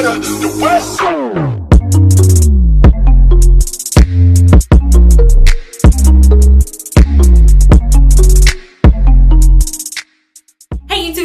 better, the West.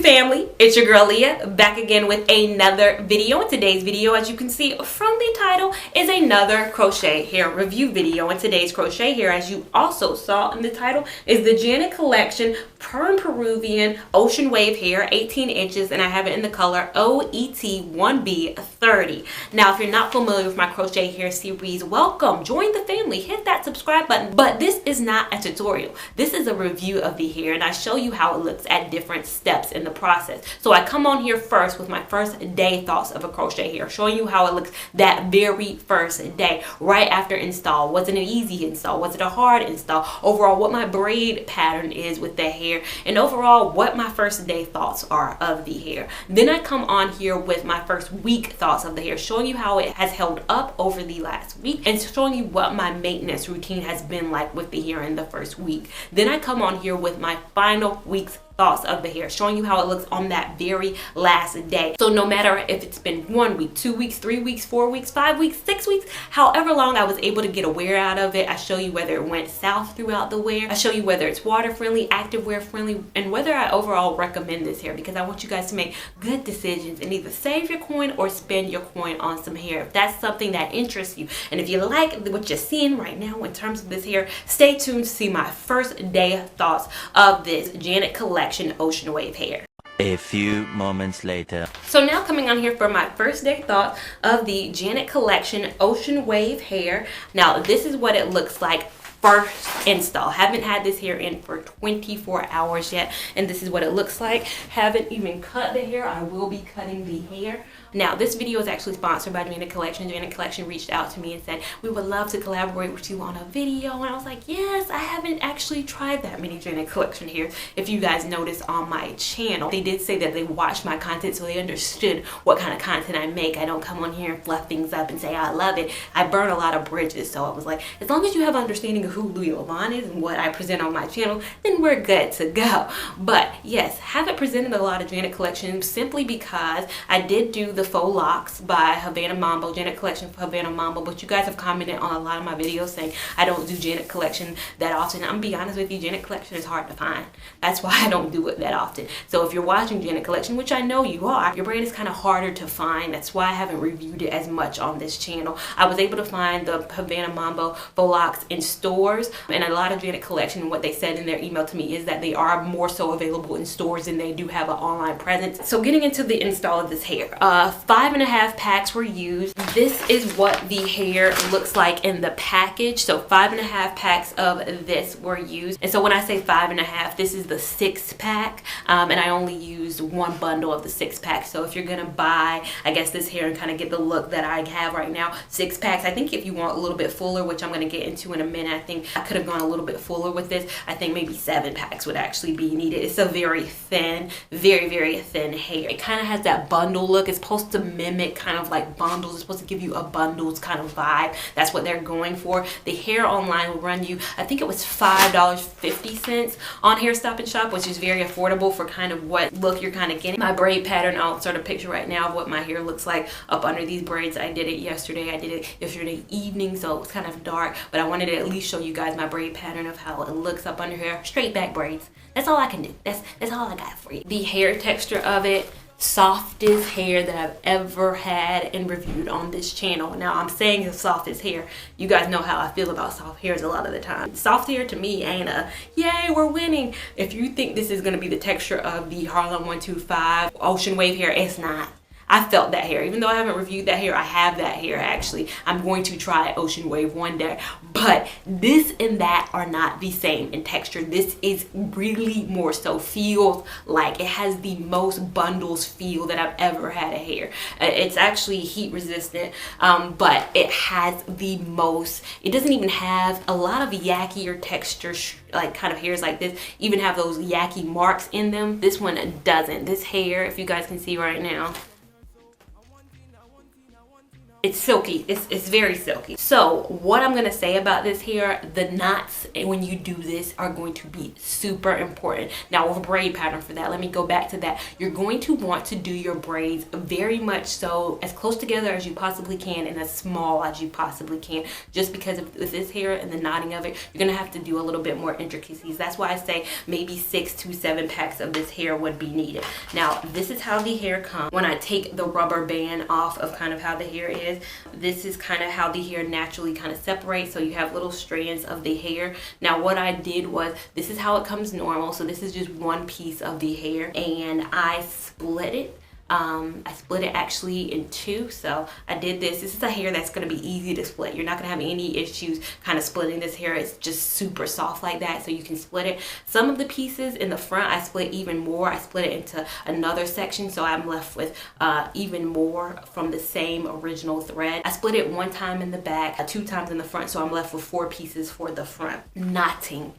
Family, it's your girl Leah back again with another video. In today's video, as you can see from the title, is another crochet hair review video. And today's crochet hair, as you also saw in the title, is the Janet Collection Perm Peruvian Ocean Wave hair, 18 inches, and I have it in the color OET1B30. Now, if you're not familiar with my crochet hair series, welcome, join the family, hit that subscribe button. But this is not a tutorial. This is a review of the hair, and I show you how it looks at different steps in the process. So I come on here first with my first day thoughts of a crochet hair, showing you how it looks that very first day, right after install. Was it an easy install? Was it a hard install? Overall, what my braid pattern is with the hair, and overall what my first day thoughts are of the hair. Then I come on here with my first week thoughts of the hair, showing you how it has held up over the last week and showing you what my maintenance routine has been like with the hair in the first week. Then I come on here with my final week's thoughts of the hair, showing you how it looks on that very last day. So no matter if it's been 1 week, 2 weeks, 3 weeks, 4 weeks, 5 weeks, 6 weeks, however long I was able to get a wear out of it, I show you whether it went south throughout the wear. I show you whether it's water friendly, active wear friendly, and whether I overall recommend this hair, because I want you guys to make good decisions and either save your coin or spend your coin on some hair if that's something that interests you. And if you like what you're seeing right now in terms of this hair, stay tuned to see my first day thoughts of this Janet Collection Ocean Wave hair. A few moments later. So now coming on here for my first day thought of the Janet Collection Ocean Wave hair. Now this is what it looks like first install. Haven't had this hair in for 24 hours yet, and this is what it looks like. Haven't even cut the hair. I will be cutting the hair. Now, this video is actually sponsored by Janet Collection. Janet Collection reached out to me and said, we would love to collaborate with you on a video. And I was like, yes, I haven't actually tried that many Janet Collection here. If you guys notice on my channel, they did say that they watched my content, so they understood what kind of content I make. I don't come on here and fluff things up and say, I love it. I burn a lot of bridges. So I was like, as long as you have understanding of who Lia Lavon is and what I present on my channel, then we're good to go. But yes, haven't presented a lot of Janet Collection simply because I did do the faux locks by Havana Mambo, Janet Collection for Havana Mambo, but you guys have commented on a lot of my videos saying I don't do Janet Collection that often. I'm gonna be honest with you, Janet Collection is hard to find. That's why I don't do it that often. So if you're watching Janet Collection, which I know you are, your braid is kind of harder to find. That's why I haven't reviewed it as much on this channel. I was able to find the Havana Mambo faux locks in stores, and a lot of Janet Collection, what they said in their email to me is that they are more so available in stores than they do have an online presence. So getting into the install of this hair, 5.5 packs were used. This is what the hair looks like in the package. So 5.5 packs of this were used. And so when I say 5.5, this is the 6-pack, and I only used one bundle of the 6-pack. So if you're gonna buy, I guess, this hair and kind of get the look that I have right now, 6 packs. I think if you want a little bit fuller, which I'm gonna get into in a minute, I think I could have gone a little bit fuller with this. I think maybe 7 packs would actually be needed. It's a very thin, very, very thin hair. It kind of has that bundle look. It's supposed to mimic kind of like bundles. It's supposed to give you a bundles kind of vibe. That's what they're going for. The hair online will run you, I think it was $5.50 on Hair Stop and Shop, which is very affordable for kind of what look you're kind of getting. My braid pattern, I'll insert a picture right now of what my hair looks like up under these braids. I did it yesterday. I did it yesterday evening, so it was kind of dark, but I wanted to at least show you guys my braid pattern of how it looks up under here. Straight back braids. That's all I can do. That's all I got for you. The hair texture of it, softest hair that I've ever had and reviewed on this channel. Now I'm saying the softest hair. You guys know how I feel about soft hairs a lot of the time. Soft hair to me ain't a yay, we're winning. If you think this is gonna be the texture of the Harlem 125 Ocean Wave hair, it's not. I felt that hair. Even though I haven't reviewed that hair, I have that hair actually. I'm going to try Ocean Wave one day. But this and that are not the same in texture. This is really more so feels like it has the most bundles feel that I've ever had a hair. It's actually heat resistant, but it has the most, it doesn't even have a lot of yuckier texture, like kind of hairs like this even have those yucky marks in them. This one doesn't. This hair, if you guys can see right now, It's silky. It's very silky. So what I'm gonna say about this hair, the knots when you do this are going to be super important. Now with a braid pattern for that, let me go back to that. You're going to want to do your braids very much so as close together as you possibly can and as small as you possibly can, just because of this hair and the knotting of it, you're gonna have to do a little bit more intricacies. That's why I say maybe 6 to 7 packs of this hair would be needed. Now this is how the hair comes when I take the rubber band off of kind of how the hair is. This is kind of how the hair naturally kind of separates, so you have little strands of the hair. Now what I did was, this is how it comes normal, so this is just one piece of the hair, and I split it. I split it actually in 2, so I did this. This is a hair that's going to be easy to split. You're not going to have any issues kind of splitting this hair. It's just super soft like that, so you can split it. Some of the pieces in the front I split even more. I split it into another section, so I'm left with even more from the same original thread. I split it 1 time in the back, 2 times in the front, so I'm left with 4 pieces for the front. Knotting.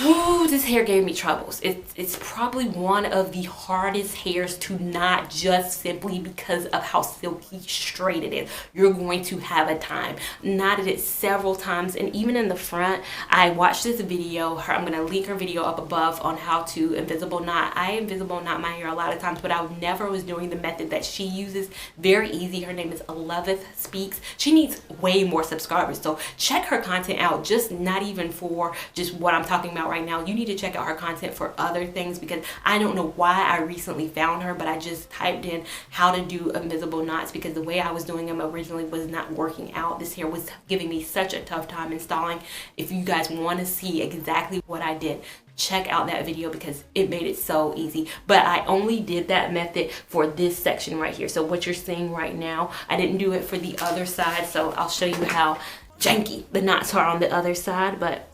Ooh, this hair gave me troubles. It's probably one of the hardest hairs to knot, just simply because of how silky straight it is. You're going to have a time. Knotted it several times, and even in the front, I watched this video. I'm going to link her video up above on how to invisible knot. I invisible knot my hair a lot of times, but I never was doing the method that she uses. Very easy. Her name is Elizabeth Speaks. She needs way more subscribers, so check her content out. Just not even for just what I'm talking about right now. You need to check out her content for other things, because I don't know why I recently found her, but I just typed in how to do invisible knots because the way I was doing them originally was not working out. This hair was giving me such a tough time installing. If you guys want to see exactly what I did, check out that video because it made it so easy. But I only did that method for this section right here. So what you're seeing right now, I didn't do it for the other side, so I'll show you how janky the knots are on the other side. But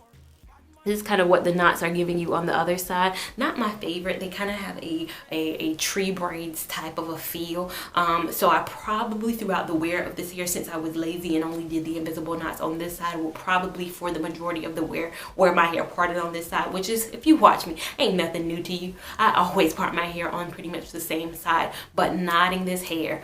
this is kind of what the knots are giving you on the other side. Not my favorite. They kind of have a tree braids type of a feel. So I probably throughout the wear of this hair, since I was lazy and only did the invisible knots on this side, will probably for the majority of the wear my hair parted on this side, which is, if you watch me, ain't nothing new to you. I always part my hair on pretty much the same side, but knotting this hair,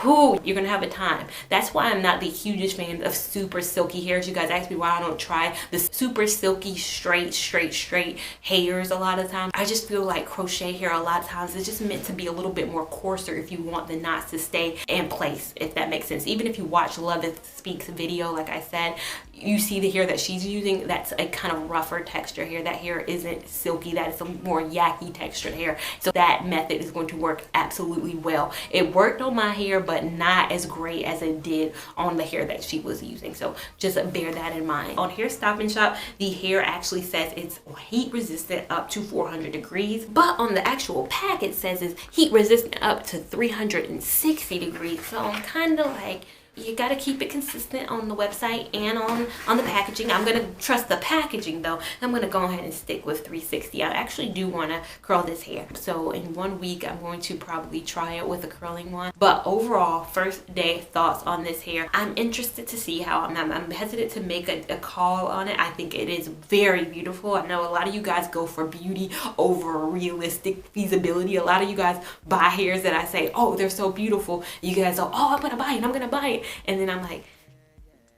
whoo, you're gonna have a time. That's why I'm not the hugest fan of super silky hairs. You guys ask me why I don't try the super silky straight hairs a lot of times. I just feel like crochet hair a lot of times is just meant to be a little bit more coarser if you want the knots to stay in place, if that makes sense. Even if you watch Elizabeth Speaks video, like I said, you see the hair that she's using, that's a kind of rougher texture hair. That hair isn't silky, that is a more yucky textured hair. So that method is going to work absolutely well. It worked on my hair, but not as great as it did on the hair that she was using. So just bear that in mind. On Hair Stop and Shop, the hair actually says it's heat resistant up to 400 degrees, but on the actual pack it says it's heat resistant up to 360 degrees. So I'm kind of like, you got to keep it consistent on the website and on the packaging. I'm going to trust the packaging though. I'm going to go ahead and stick with 360. I actually do want to curl this hair. So in 1 week, I'm going to probably try it with a curling one. But overall, first day thoughts on this hair. I'm interested to see how I'm hesitant to make a call on it. I think it is very beautiful. I know a lot of you guys go for beauty over realistic feasibility. A lot of you guys buy hairs that I say, oh, they're so beautiful. You guys go, oh, I'm going to buy it. I'm going to buy it. And then I'm like,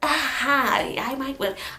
I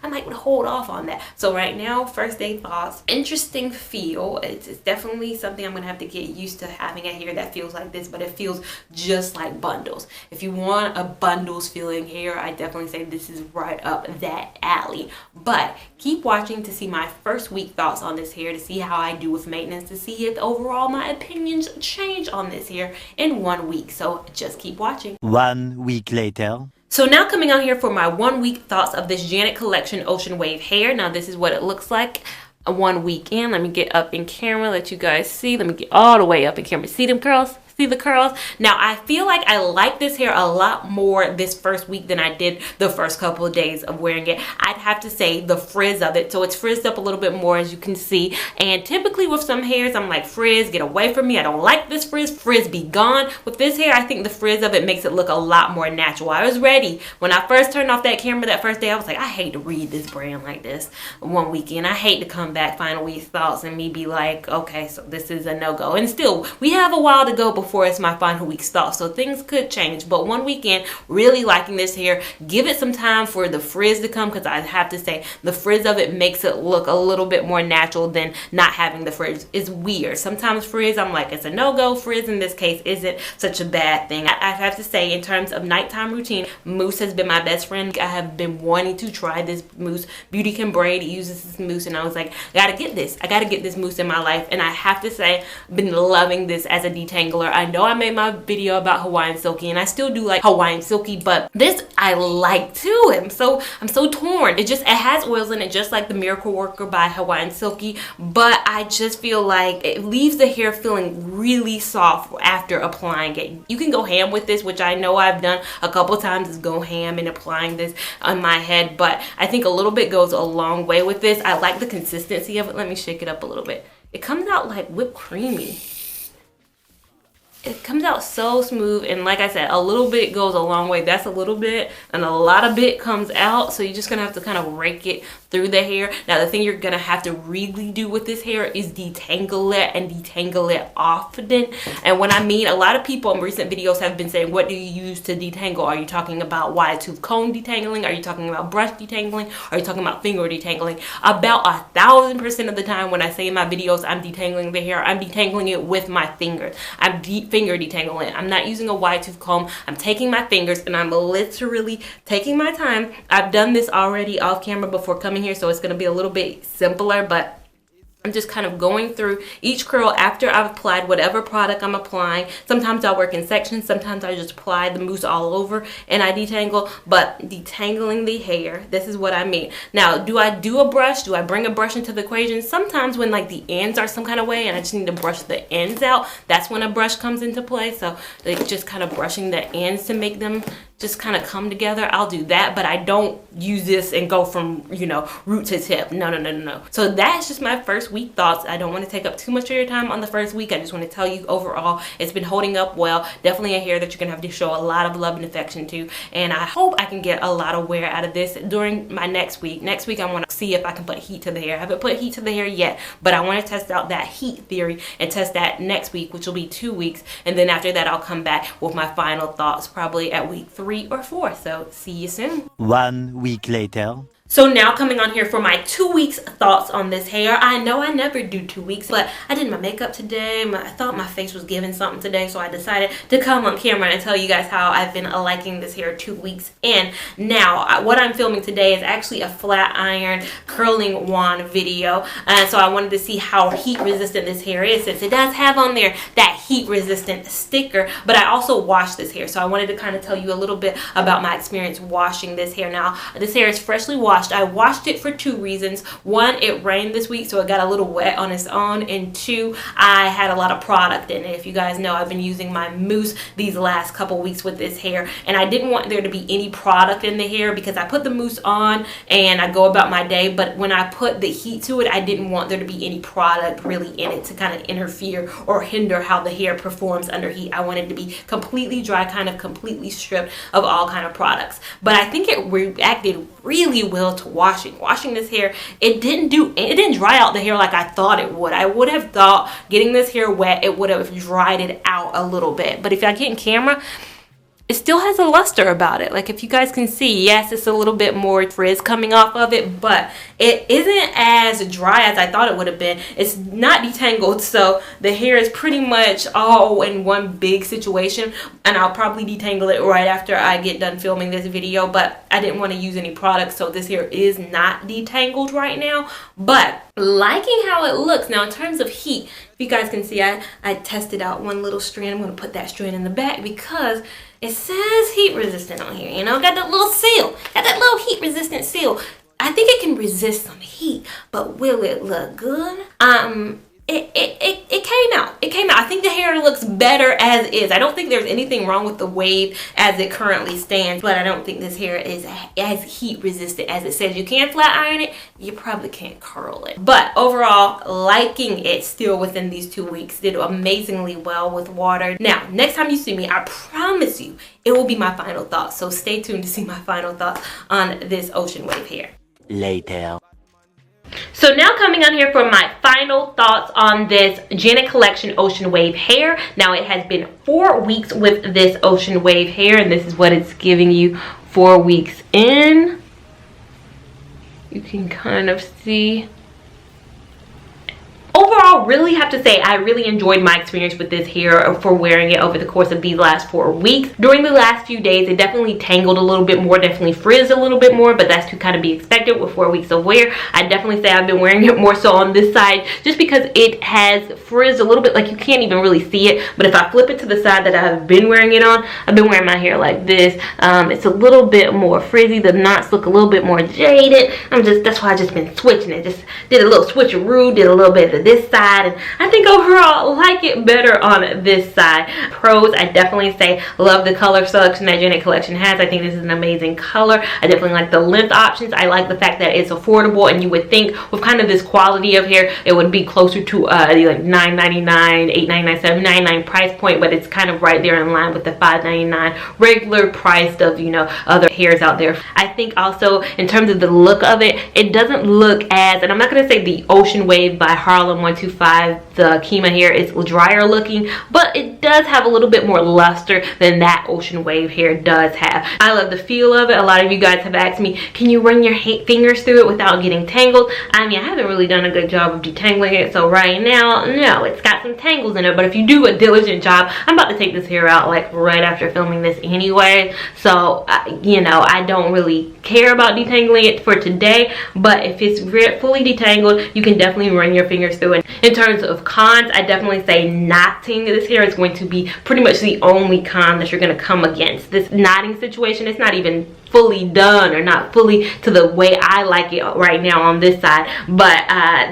might hold off on that. So right now, first day thoughts, interesting feel. It's definitely something I'm gonna have to get used to, having a hair that feels like this, but it feels just like bundles. If you want a bundles feeling hair, I definitely say this is right up that alley. But keep watching to see my first week thoughts on this hair, to see how I do with maintenance, to see if overall my opinions change on this hair in 1 week. So just keep watching. 1 week later. So now coming out here for my 1 week thoughts of this Janet Collection Ocean Wave hair. Now this is what it looks like 1 week in. Let me get up in camera, let you guys see. Let me get all the way up in camera. See them curls? See the curls? Now I feel like I like this hair a lot more this first week than I did the first couple of days of wearing it. I'd have to say the frizz of it. So it's frizzed up a little bit more, as you can see. And typically with some hairs, I'm like, frizz, get away from me. I don't like this frizz. Frizz be gone. With this hair, I think the frizz of it makes it look a lot more natural. I was ready. When I first turned off that camera that first day, I was like, I hate to read this brand like this 1 weekend. I hate to come back final week thoughts and me be like, okay, so this is a no-go. And still, we have a while to go before before it's my final week's thought, so things could change. But one weekend, really liking this hair. Give it some time for the frizz to come, because I have to say the frizz of it makes it look a little bit more natural than not having the frizz. It's weird. Sometimes frizz, I'm like, it's a no-go. Frizz in this case isn't such a bad thing. I have to say, in terms of nighttime routine, mousse has been my best friend. I have been wanting to try this mousse. Crochet Braid uses this mousse, and I was like, I gotta get this. I gotta get this mousse in my life. And I have to say, I've been loving this as a detangler. I know I made my video about Hawaiian Silky, and I still do like Hawaiian Silky, but this I like too. I'm so torn. It has oils in it, just like the Miracle Worker by Hawaiian Silky, but I just feel like it leaves the hair feeling really soft after applying it. You can go ham with this, which I know I've done a couple times, is go ham in applying this on my head, but I think a little bit goes a long way with this. I like the consistency of it. Let me shake it up a little bit. It comes out like whipped creamy. It comes out so smooth, and like I said, a little bit goes a long way. That's a little bit, and a lot of bit comes out, so you're just gonna have to kind of rake it through the hair. Now the thing you're gonna have to really do with this hair is detangle it, and detangle it often. And when I mean, a lot of people in recent videos have been saying, what do you use to detangle? Are you talking about wide tooth comb detangling? Are you talking about brush detangling? Are you talking about finger detangling? About 1000% of the time when I say in my videos I'm detangling the hair, I'm detangling it with my fingers. I'm finger detangling. I'm not using a wide tooth comb. I'm taking my fingers and I'm literally taking my time. I've done this already off camera before coming here, so it's going to be a little bit simpler, but I'm just kind of going through each curl after I've applied whatever product I'm applying. Sometimes I'll work in sections. Sometimes I just apply the mousse all over and I detangle. But detangling the hair, this is what I mean. Now, do I do a brush? Do I bring a brush into the equation? Sometimes when like the ends are some kind of way and I just need to brush the ends out, that's when a brush comes into play. So like just kind of brushing the ends to make them just kind of come together, I'll do that, but I don't use this and go from, you know, root to tip. No. So that's just my first week thoughts. I don't want to take up too much of your time on the first week. I just want to tell you overall, it's been holding up well. Definitely a hair that you're gonna have to show a lot of love and affection to, and I hope I can get a lot of wear out of this during my next week. Next week, I want to see if I can put heat to the hair. I haven't put heat to the hair yet, but I want to test out that heat theory and test that next week, which will be 2 weeks, and then after that, I'll come back with my final thoughts probably at week 3 or 4. So see you soon. 1 week later. So now coming on here for my 2 weeks thoughts on this hair. I know I never do 2 weeks, but I did my makeup today. I thought my face was giving something today, so I decided to come on camera and tell you guys how I've been liking this hair 2 weeks in. Now, what I'm filming today is actually a flat iron curling wand video. So I wanted to see how heat resistant this hair is, since it does have on there that heat resistant sticker, but I also washed this hair. So I wanted to kind of tell you a little bit about my experience washing this hair. Now, this hair is freshly washed. I washed it for 2 reasons. 1, it rained this week, so it got a little wet on its own, and 2, I had a lot of product in it. If you guys know, I've been using my mousse these last couple weeks with this hair, and I didn't want there to be any product in the hair because I put the mousse on and I go about my day, but when I put the heat to it, I didn't want there to be any product really in it to kind of interfere or hinder how the hair performs under heat. I wanted to be completely dry, kind of completely stripped of all kind of products. But I think it reacted really well to washing this hair. It didn't dry out the hair like I thought it would. I would have thought getting this hair wet, it would have dried it out a little bit, but if I get in camera, it still has a luster about it. Like if you guys can see, yes, it's a little bit more frizz coming off of it, but it isn't as dry as I thought it would have been. It's not detangled, so the hair is pretty much all in one big situation, and I'll probably detangle it right after I get done filming this video, but I didn't want to use any products, so this hair is not detangled right now, but liking how it looks. Now in terms of heat, if you guys can see, I tested out one little strand. I'm going to put that strand in the back because it says heat resistant on here, you know, got that little seal, got that little heat resistant seal. I think it can resist some heat, but will it look good? It came out. It came out. I think the hair looks better as is. I don't think there's anything wrong with the wave as it currently stands, but I don't think this hair is as heat resistant as it says. You can flat iron it, you probably can't curl it. But overall, liking it still within these 2 weeks. Did amazingly well with water. Now, next time you see me, I promise you, it will be my final thoughts. So stay tuned to see my final thoughts on this ocean wave hair. Later. So now coming on here for my final thoughts on this Janet Collection Ocean Wave hair. Now it has been 4 weeks with this Ocean Wave hair, and this is what it's giving you 4 weeks in. You can kind of see. Overall, really have to say I really enjoyed my experience with this hair for wearing it over the course of these last 4 weeks. During the last few days, it definitely tangled a little bit more, definitely frizzed a little bit more, but that's to kind of be expected with 4 weeks of wear. I definitely say I've been wearing it more so on this side just because it has frizzed a little bit, like you can't even really see it. But if I flip it to the side that I've been wearing it on, I've been wearing my hair like this. It's a little bit more frizzy. The knots look a little bit more jaded. That's why I've just been switching it. Just did a little switcheroo, did a little bit of this side, and I think overall like it better on this side. Pros, I definitely say love the color selection that Janet Collection has. I think this is an amazing color. I definitely like the length options. I like the fact that it's affordable, and you would think with kind of this quality of hair it would be closer to like $9.99, $8.99, $7.99 price point, but it's kind of right there in line with the $5.99 regular price of, you know, other hairs out there. I think also in terms of the look of it, it doesn't look as, and I'm not going to say the Ocean Wave by Harlem 125, the Kima hair is drier looking, but it does have a little bit more luster than that Ocean Wave hair does have. I love the feel of it. A lot of you guys have asked me, can you run your fingers through it without getting tangled? I mean, I haven't really done a good job of detangling it, so right now, no, it's got some tangles in it, but if you do a diligent job, I'm about to take this hair out like right after filming this anyway, so you know, I don't really care about detangling it for today, but if it's fully detangled, you can definitely run your fingers through it. In terms of cons, I definitely say knotting this hair is going to be pretty much the only con that you're going to come against. This knotting situation, it's not even fully done or not fully to the way I like it right now on this side, but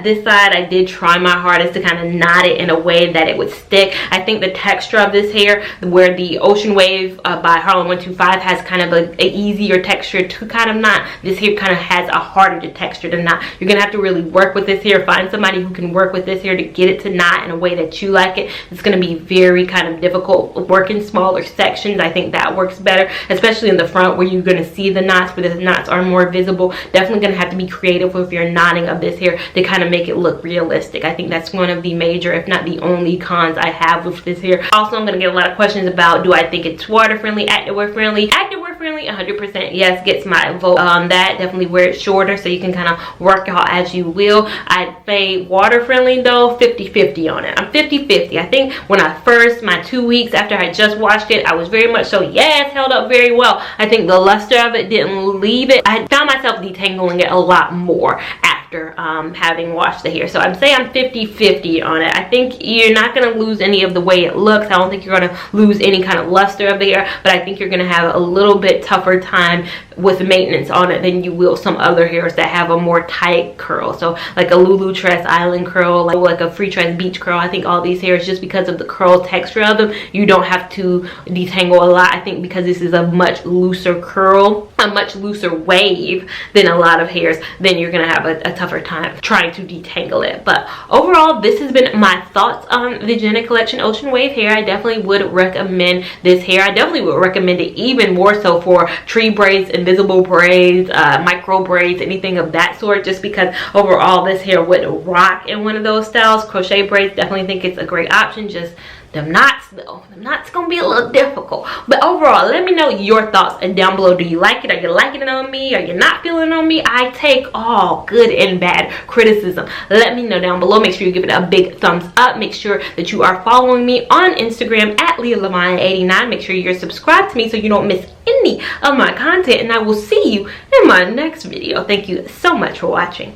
this side I did try my hardest to kind of knot it in a way that it would stick. I think the texture of this hair, where the Ocean Wave by Harlem 125 has kind of an easier texture to kind of knot, this hair kind of has a harder texture to knot. You're gonna have to really work with this hair, find somebody who can work with this hair to get it to knot in a way that you like it. It's gonna be very kind of difficult. Work in smaller sections, I think that works better, especially in the front where you're gonna see the knots, where the knots are more visible. Definitely gonna have to be creative with your knotting of this hair to kind of make it look realistic. I think that's one of the major, if not the only, cons I have with this hair. Also, I'm gonna get a lot of questions about, do I think it's water friendly, activewear friendly? Activewear friendly, 100% yes, gets my vote on that. Definitely wear it shorter so you can kind of work out as you will. I'd say water friendly though, 50-50 on it. I'm 50-50. I think when I first, my 2 weeks after I just washed it, I was very much so, yes, held up very well. I think the luster of it didn't leave it. I found myself detangling it a lot more after having washed the hair. So I'm saying I'm 50-50 on it. I think you're not going to lose any of the way it looks. I don't think you're going to lose any kind of luster of the hair, but I think you're going to have a little bit tougher time with maintenance on it than you will some other hairs that have a more tight curl. So like a Lulu Tress Island curl, like a Free Tress Beach curl. I think all these hairs, just because of the curl texture of them, you don't have to detangle a lot. I think because this is a much looser curl, a much looser wave than a lot of hairs, then you're gonna have a tougher time trying to detangle it. But overall, this has been my thoughts on the Janet Collection Ocean Wave hair. I definitely would recommend this hair. I definitely would recommend it even more so for tree braids, invisible braids, micro braids, anything of that sort, just because overall this hair would rock in one of those styles. Crochet braids, definitely think it's a great option. Just them knots though, them knots gonna be a little difficult. But overall, let me know your thoughts down below. Do you like it? Are you liking it on me? Are you not feeling it on me? I take all good and bad criticism. Let me know down below. Make sure you give it a big thumbs up. Make sure that you are following me on Instagram at Lia Lavon 89. Make sure you're subscribed to me so you don't miss any of my content, and I will see you in my next video. Thank you so much for watching.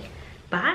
Bye.